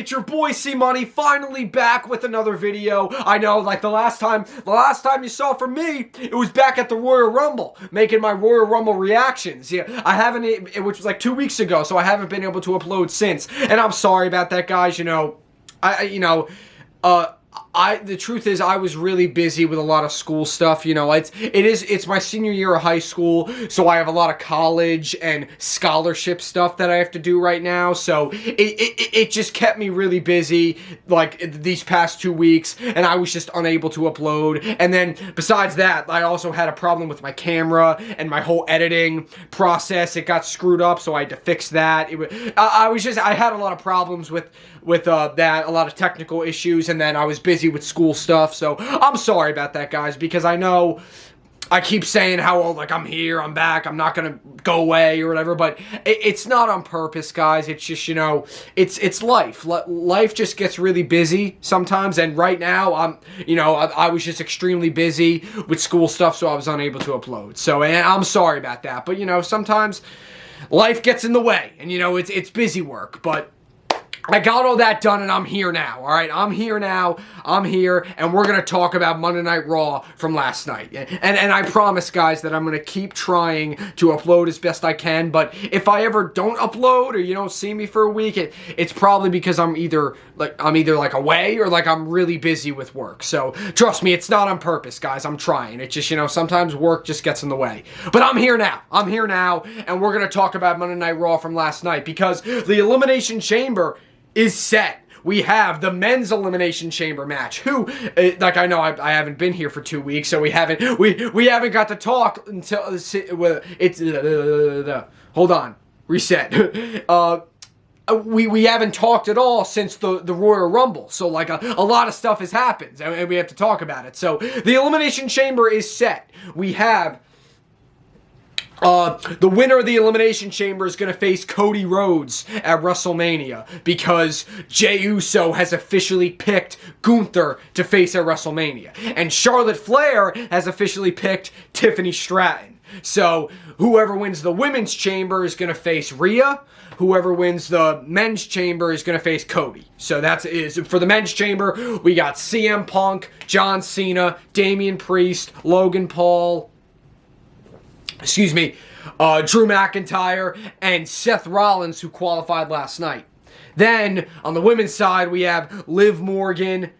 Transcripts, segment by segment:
It's your boy C Money, finally back with another video. I know, like the last time you saw from me, it was back at the Royal Rumble, making my Royal Rumble reactions. Yeah, I haven't, which was like 2 weeks ago, so I haven't been able to upload since. And I'm sorry about that, guys. The truth is I was really busy with a lot of school stuff. It's my senior year of high school, so I have a lot of college and scholarship stuff that I have to do right now. So it just kept me really busy like these past 2 weeks, and I was just unable to upload. And then besides that, I also had a problem with my camera and my whole editing process. It got screwed up, so I had to fix that. I had a lot of problems with that, a lot of technical issues, and then I was busy with school stuff. So I'm sorry about that, guys, because I know I keep saying how, like, I'm here, I'm back, I'm not gonna go away or whatever, but it's not on purpose, guys. It's just, it's life. Life just gets really busy sometimes, and right now I was just extremely busy with school stuff, so I was unable to upload. So, and I'm sorry about that, but sometimes life gets in the way, and it's busy work, but I got all that done, and I'm here now, all right? I'm here now, and we're going to talk about Monday Night Raw from last night. And I promise, guys, that I'm going to keep trying to upload as best I can, but if I ever don't upload or you don't see me for a week, it's probably because I'm either away or like I'm really busy with work. So trust me, it's not on purpose, guys. I'm trying. It's just, sometimes work just gets in the way. But I'm here now, and we're going to talk about Monday Night Raw from last night because the Elimination Chamber is set. We have the men's Elimination Chamber match. I know I haven't been here for 2 weeks, so we haven't got to talk until hold on, reset. We haven't talked at all since the Royal Rumble, so like a lot of stuff has happened, and we have to talk about it. So the Elimination Chamber is set. We have the winner of the Elimination Chamber is going to face Cody Rhodes at WrestleMania because Jey Uso has officially picked Gunther to face at WrestleMania. And Charlotte Flair has officially picked Tiffany Stratton. So whoever wins the Women's Chamber is going to face Rhea. Whoever wins the Men's Chamber is going to face Cody. So for the Men's Chamber, we got CM Punk, John Cena, Damian Priest, Logan Paul, Drew McIntyre, and Seth Rollins, who qualified last night. Then, on the women's side, we have Liv Morgan,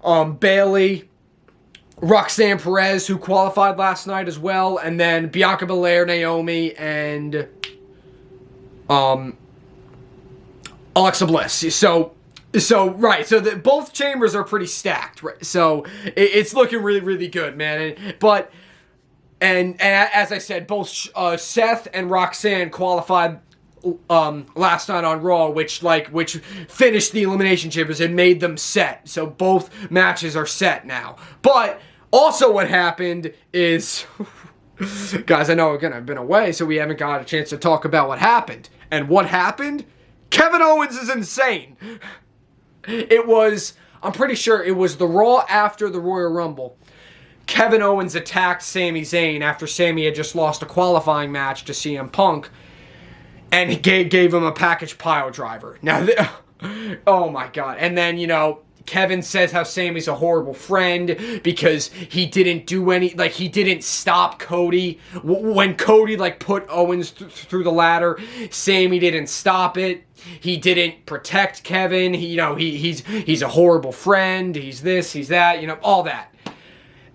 Bayley, Roxanne Perez, who qualified last night as well, and then Bianca Belair, Naomi, and Alexa Bliss. So both chambers are pretty stacked, right? So it's looking really, really good, man. And as I said, both Seth and Roxanne qualified last night on Raw, which finished the Elimination Chambers and made them set. So both matches are set now. But also what happened is, guys, I know I've been away, so we haven't got a chance to talk about what happened. And what happened? Kevin Owens is insane. I'm pretty sure it was the Raw after the Royal Rumble. Kevin Owens attacked Sami Zayn after Sami had just lost a qualifying match to CM Punk, and he gave him a package pile driver. Now, oh my God. And then, Kevin says how Sami's a horrible friend because he didn't do he didn't stop Cody. When Cody, put Owens through the ladder, Sami didn't stop it. He didn't protect Kevin. He's a horrible friend. He's this, he's that, all that.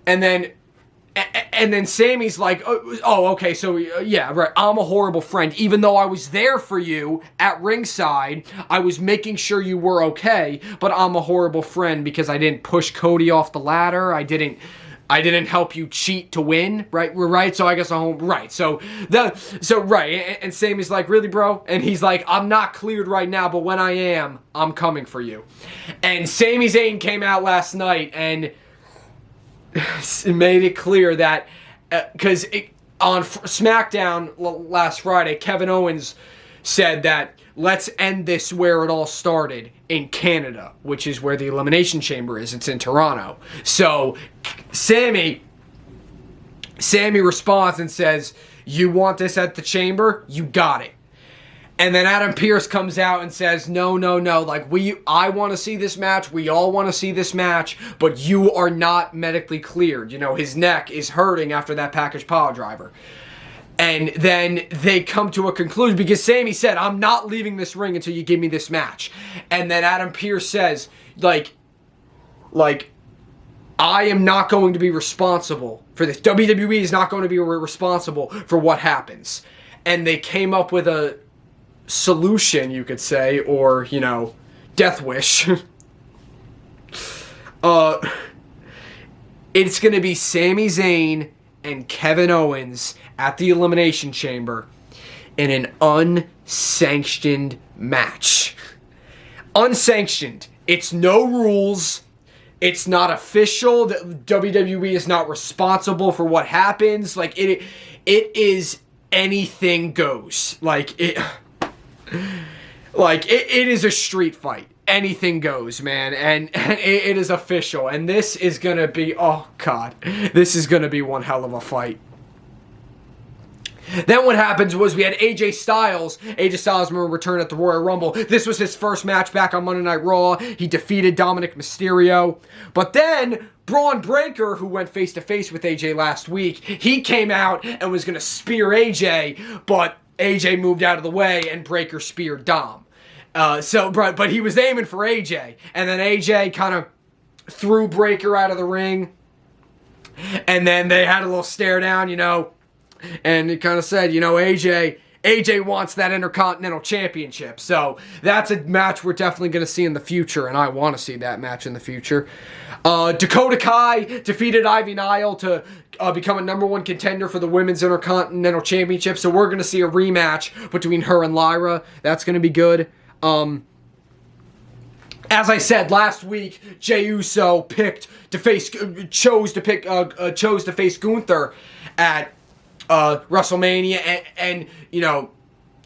And then Sami's like, oh, okay, so, yeah, right, I'm a horrible friend. Even though I was there for you at ringside, I was making sure you were okay, but I'm a horrible friend because I didn't push Cody off the ladder. I didn't help you cheat to win, right? Right, so I guess right. Right, and Sami's like, really, bro? And he's like, I'm not cleared right now, but when I am, I'm coming for you. And Sami Zayn came out last night and made it clear that because on SmackDown last Friday, Kevin Owens said that let's end this where it all started, in Canada, which is where the Elimination Chamber is. It's in Toronto. So Sami responds and says, you want this at the Chamber? You got it. And then Adam Pearce comes out and says, no, no, no, like, I want to see this match, we all want to see this match, but you are not medically cleared. You know, his neck is hurting after that package pile driver. And then they come to a conclusion because Sammy said, I'm not leaving this ring until you give me this match. And then Adam Pearce says, like, I am not going to be responsible for this. WWE is not going to be responsible for what happens. And they came up with a solution, you could say, or, you know, death wish. It's going to be Sami Zayn and Kevin Owens at the Elimination Chamber in an unsanctioned match. Unsanctioned. It's no rules. It's not official. The WWE is not responsible for what happens. Like, it is anything goes. It is a street fight. Anything goes, man. And it is official. And this is going to be, oh, God. This is going to be one hell of a fight. Then what happens was we had AJ Styles. AJ Styles, remember, returned at the Royal Rumble. This was his first match back on Monday Night Raw. He defeated Dominic Mysterio. But then Braun Breaker, who went face-to-face with AJ last week, he came out and was going to spear AJ, but AJ moved out of the way and Breaker speared Dom. But he was aiming for AJ. And then AJ kind of threw Breaker out of the ring. And then they had a little stare down, you know. And he kind of said, you know, AJ wants that Intercontinental Championship. So that's a match we're definitely going to see in the future, and I want to see that match in the future. Dakota Kai defeated Ivy Nile to become a #1 contender for the Women's Intercontinental Championship. So we're going to see a rematch between her and Lyra. That's going to be good. As I said last week, Jey Uso chose to face Gunther at WrestleMania, and you know,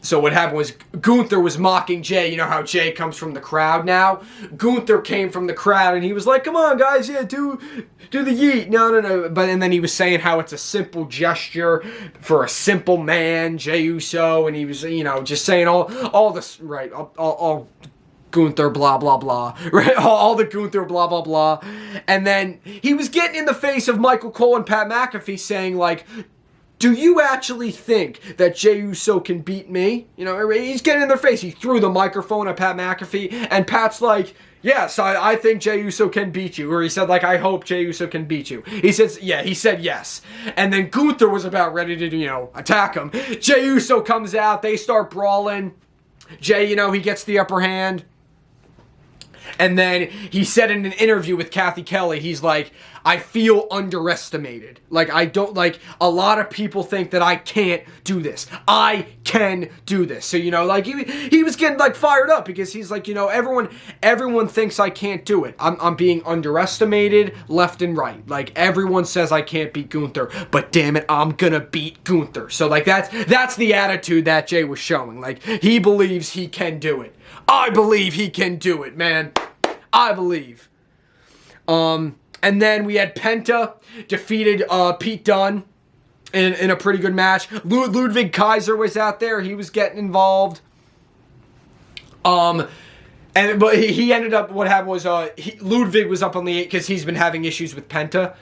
so what happened was Gunther was mocking Jey. You know how Jey comes from the crowd now? Gunther came from the crowd and he was like, come on guys, yeah, do the yeet. No. And then he was saying how it's a simple gesture for a simple man, Jey Uso, and he was, you know, just saying all this, right, all Gunther blah blah blah, right? All the Gunther blah blah blah. And then he was getting in the face of Michael Cole and Pat McAfee saying, like, do you actually think that Jey Uso can beat me? You know, he's getting in their face. He threw the microphone at Pat McAfee, and Pat's like, yes, I think Jey Uso can beat you. Or he said, like, I hope Jey Uso can beat you. He said yes. And then Gunther was about ready to, you know, attack him. Jey Uso comes out. They start brawling. Jey, you know, he gets the upper hand. And then he said in an interview with Kathy Kelly, he's like, I feel underestimated. Like, I don't, like, a lot of people think that I can't do this. I can do this. So, you know, like, he was getting, like, fired up because he's like, you know, everyone thinks I can't do it. I'm being underestimated left and right. Like, everyone says I can't beat Gunther, but damn it, I'm gonna beat Gunther. So, like, that's the attitude that Jey was showing. Like, he believes he can do it. I believe he can do it, man. I believe. And then we had Penta defeated Pete Dunne in a pretty good match. Ludwig Kaiser was out there. He was getting involved. But he ended up, what happened was Ludwig was up on the 8 because he's been having issues with Penta.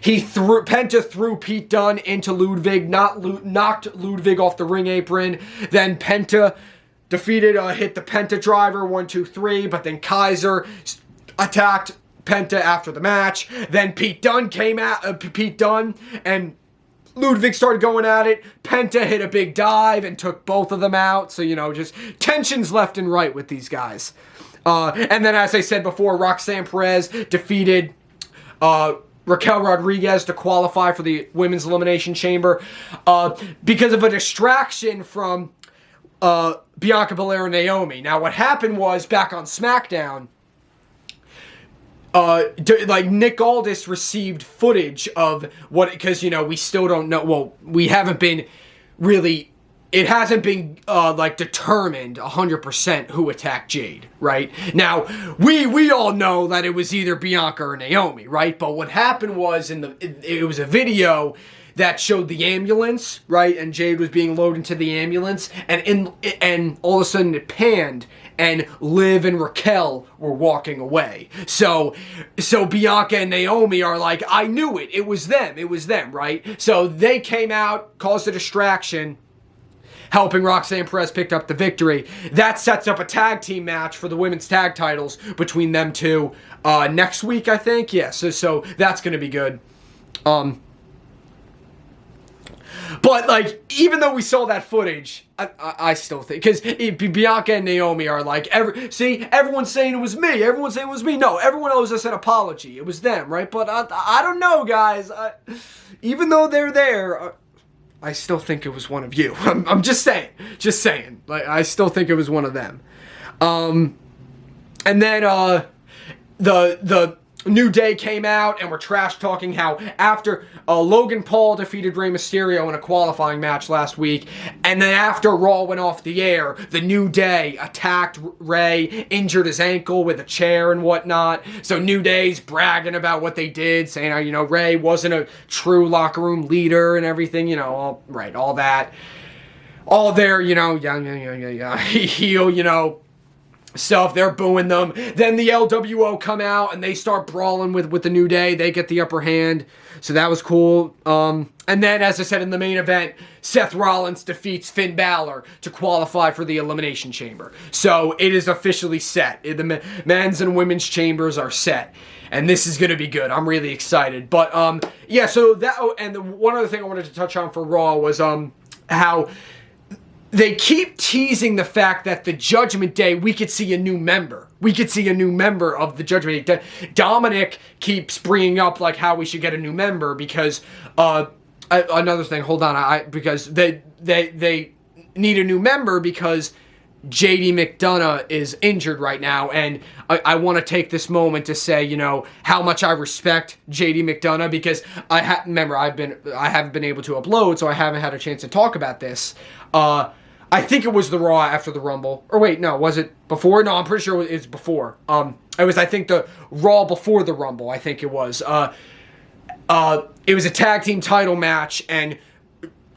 Penta threw Pete Dunne into Ludwig, knocked Ludwig off the ring apron. Then Penta hit the Penta driver, 1, 2, 3, but then Kaiser attacked Penta after the match. Then Pete Dunne and Ludwig started going at it. Penta hit a big dive and took both of them out. So, you know, just tensions left and right with these guys. And then, as I said before, Roxanne Perez defeated Raquel Rodriguez to qualify for the Women's Elimination Chamber because of a distraction from Bianca Belair and Naomi. Now, what happened was, back on SmackDown, Nick Aldis received footage of what, because, you know, we still don't know, well, we haven't been really it hasn't been like determined 100% who attacked Jade, right? Now, we all know that it was either Bianca or Naomi, right? But what happened was it was a video that showed the ambulance, right? And Jade was being loaded into the ambulance, and all of a sudden it panned, and Liv and Raquel were walking away. So Bianca and Naomi are like, I knew it. It was them, right? So they came out, caused a distraction, helping Roxanne Perez pick up the victory. That sets up a tag team match for the women's tag titles between them two next week, I think. Yeah, so that's going to be good. But, like, even though we saw that footage, I still think, because Bianca and Naomi are like, everyone's saying it was me. Everyone's saying it was me. No, everyone owes us an apology. It was them, right? But I don't know, guys. Even though they're there, I still think it was one of you. I'm just saying. Like, I still think it was one of them. And then the New Day came out and were trash talking how after Logan Paul defeated Rey Mysterio in a qualifying match last week, and then after Raw went off the air, the New Day attacked Rey, injured his ankle with a chair and whatnot. So New Day's bragging about what they did, saying how, you know, Rey wasn't a true locker room leader and everything, you know, all that. All their, you know, heel, you know, stuff. They're booing them. Then the LWO come out and they start brawling with the New Day. They get the upper hand. So that was cool. And then, as I said in the main event, Seth Rollins defeats Finn Balor to qualify for the Elimination Chamber. So it is officially set. The men's and women's chambers are set. And this is going to be good. I'm really excited. But, yeah, so that, and one other thing I wanted to touch on for Raw was how they keep teasing the fact that the Judgment Day, we could see a new member. We could see a new member of the Judgment Day. Dominic keeps bringing up, like, how we should get a new member because, another thing, hold on, because they need a new member because JD McDonough is injured right now, and I want to take this moment to say, you know, how much I respect JD McDonough because I haven't been able to upload, so I haven't had a chance to talk about this. I think it was the Raw after the Rumble. Or wait, no, was it before? No, I'm pretty sure it was before. It was, I think, the Raw before the Rumble, I think it was. It was a tag team title match, and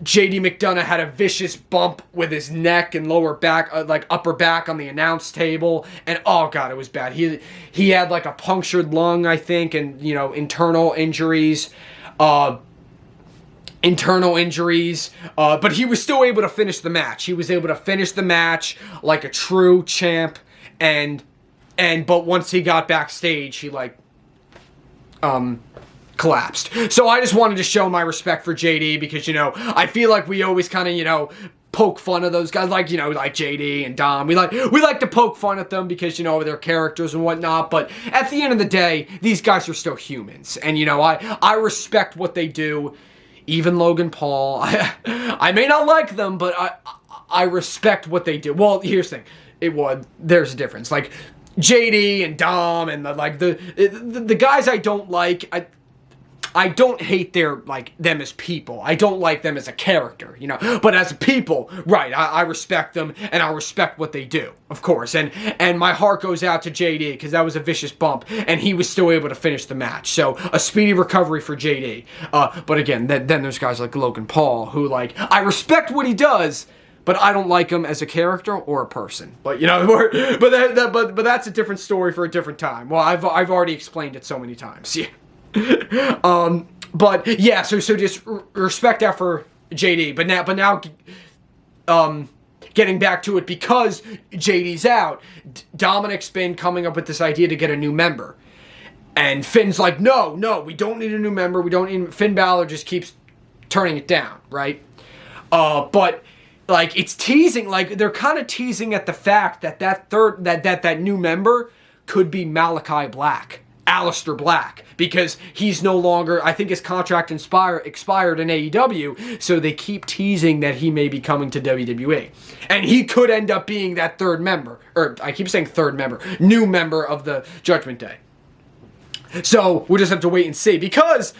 JD McDonough had a vicious bump with his neck and lower back, like upper back on the announce table, and oh god, it was bad. He had like a punctured lung, I think, and, you know, internal injuries, but he was still able to finish the match. He was able to finish the match like a true champ, but once he got backstage, he collapsed. So I just wanted to show my respect for JD because, you know, I feel like we always kind of, you know, poke fun of those guys, like, you know, like JD and Dom. We like to poke fun at them because, you know, they're characters and whatnot, but at the end of the day, these guys are still humans. And, you know, I respect what they do. Even Logan Paul. I may not like them, but I respect what they do. Well, here's the thing. There's a difference. Like, JD and Dom and the guys I don't like, I don't hate them as people. I don't like them as a character, you know. But as people, right, I respect them, and I respect what they do, of course. And my heart goes out to JD, because that was a vicious bump, and he was still able to finish the match. So, a speedy recovery for JD. But again, then there's guys like Logan Paul, who, like, I respect what he does, but I don't like him as a character or a person. But, you know, but that's a different story for a different time. Well, I've already explained it so many times, yeah. But yeah, so just respect that for JD. But now, getting back to it, because JD's out, Dominic's been coming up with this idea to get a new member, and Finn's like, no, we don't need a new member. We don't need. Finn Balor just keeps turning it down, right? But like it's teasing, like they're kind of teasing at the fact that new member could be Malachi Black. Aleister Black, because he's no longer, I think his contract expired in AEW, so they keep teasing that he may be coming to WWE. And he could end up being that third member, or I keep saying third member, new member of the Judgment Day. So we'll just have to wait and see, because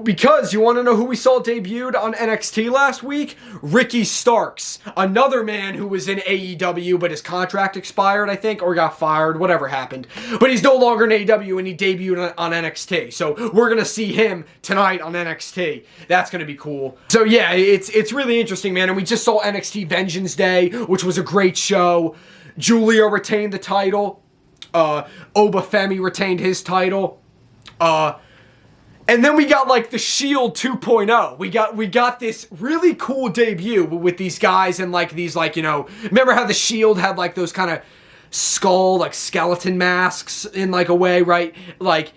Because you want to know who we saw debuted on NXT last week? Ricky Starks, another man who was in AEW, but his contract expired, I think, or got fired, whatever happened. But he's no longer in AEW, and he debuted on NXT. So we're going to see him tonight on NXT. That's going to be cool. So yeah, it's really interesting, man. And we just saw NXT Vengeance Day, which was a great show. Julia retained the title. Obafemi retained his title. And then we got like the Shield 2.0. We got this really cool debut with these guys and like these like, you know, remember how the Shield had like those kind of skull, like skeleton masks in like a way, right? Like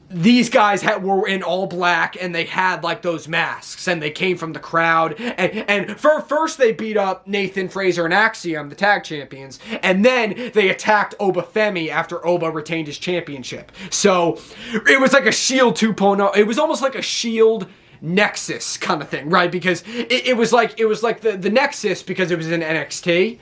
these guys were in all black and they had like those masks and they came from the crowd and first they beat up Nathan Fraser and Axiom, the tag champions, and then they attacked Obafemi after Oba retained his championship. So it was like a Shield 2.0. It was almost like a Shield Nexus kind of thing, right? Because it was like the Nexus because it was in NXT.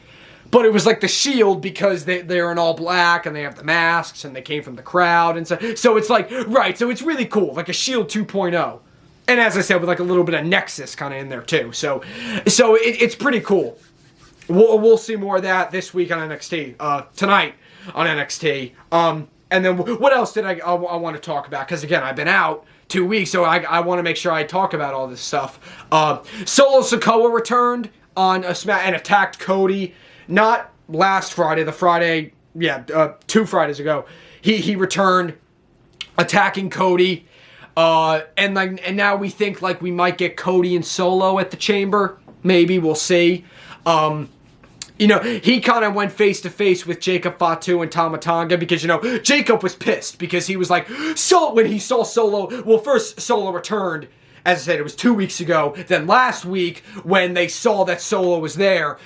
But it was like the Shield because they're in all black and they have the masks and they came from the crowd and so it's like, right, so it's really cool, like a Shield 2.0. And as I said, with like a little bit of Nexus kind of in there too. So it's pretty cool. We'll see more of that this week on NXT, tonight on NXT. And then what else did I want to talk about? Because again, I've been out 2 weeks, so I want to make sure I talk about all this stuff. Solo Sikoa returned on a Smack and attacked Cody. Not last Friday, the Friday, 2 Fridays ago. He returned, attacking Cody, and now we think like we might get Cody and Solo at the Chamber. Maybe, we'll see. You know, he kind of went face to face with Jacob Fatu and Tama Tonga because, you know, Jacob was pissed because he was like, when he saw Solo, well, first Solo returned. As I said, it was 2 weeks ago. Then last week, when they saw that Solo was there,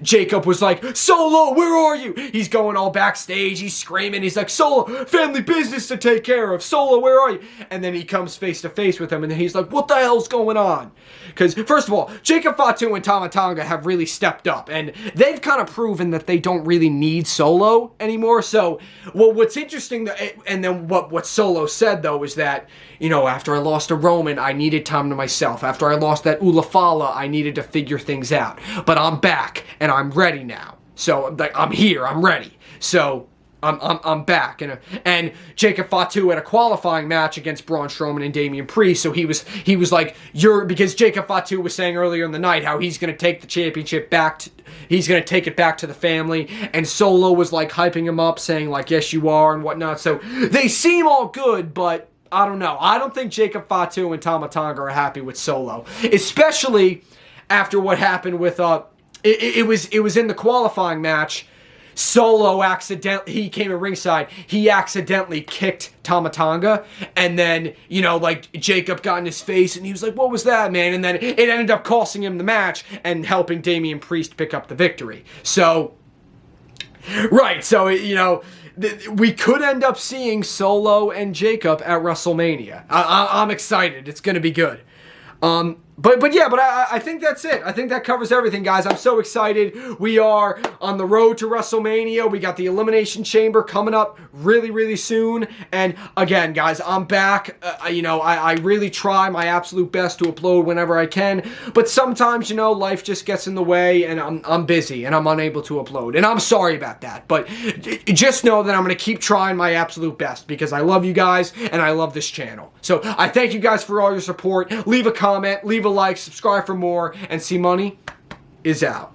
Jacob was like, Solo, where are you? He's going all backstage. He's screaming. He's like, Solo, family business to take care of. Solo, where are you? And then he comes face to face with him, and then he's like, what the hell's going on? Because, first of all, Jacob Fatu and Tama Tonga have really stepped up, and they've kind of proven that they don't really need Solo anymore. So, well, what's interesting, and then what Solo said, though, is that, you know, after I lost to Roman, I needed time to myself. After I lost that Ulafala, I needed to figure things out. But I'm back, and I'm ready now. So, like, I'm here, I'm ready. So, I'm back. And Jacob Fatu had a qualifying match against Braun Strowman and Damian Priest, so he was like, because Jacob Fatu was saying earlier in the night how he's going to take the championship back, he's going to take it back to the family, and Solo was like hyping him up, saying like, yes you are, and whatnot. So, they seem all good, but I don't know. I don't think Jacob Fatu and Tama Tonga are happy with Solo, especially after what happened with it was in the qualifying match. Solo he came at ringside. He accidentally kicked Tama Tonga, and then, you know, like Jacob got in his face, and he was like, "What was that, man?" And then it ended up costing him the match and helping Damian Priest pick up the victory. So, right. So, you know, we could end up seeing Solo and Jacob at WrestleMania. I'm excited. It's going to be good. But I think that's it. I think that covers everything, guys. I'm so excited. We are on the road to WrestleMania. We got the Elimination Chamber coming up really, really soon. And again, guys, I'm back. You know, I really try my absolute best to upload whenever I can. But sometimes, you know, life just gets in the way, and I'm busy, and I'm unable to upload. And I'm sorry about that. But just know that I'm going to keep trying my absolute best because I love you guys, and I love this channel. So I thank you guys for all your support. Leave a comment, leave a like, subscribe for more, and C Money is out.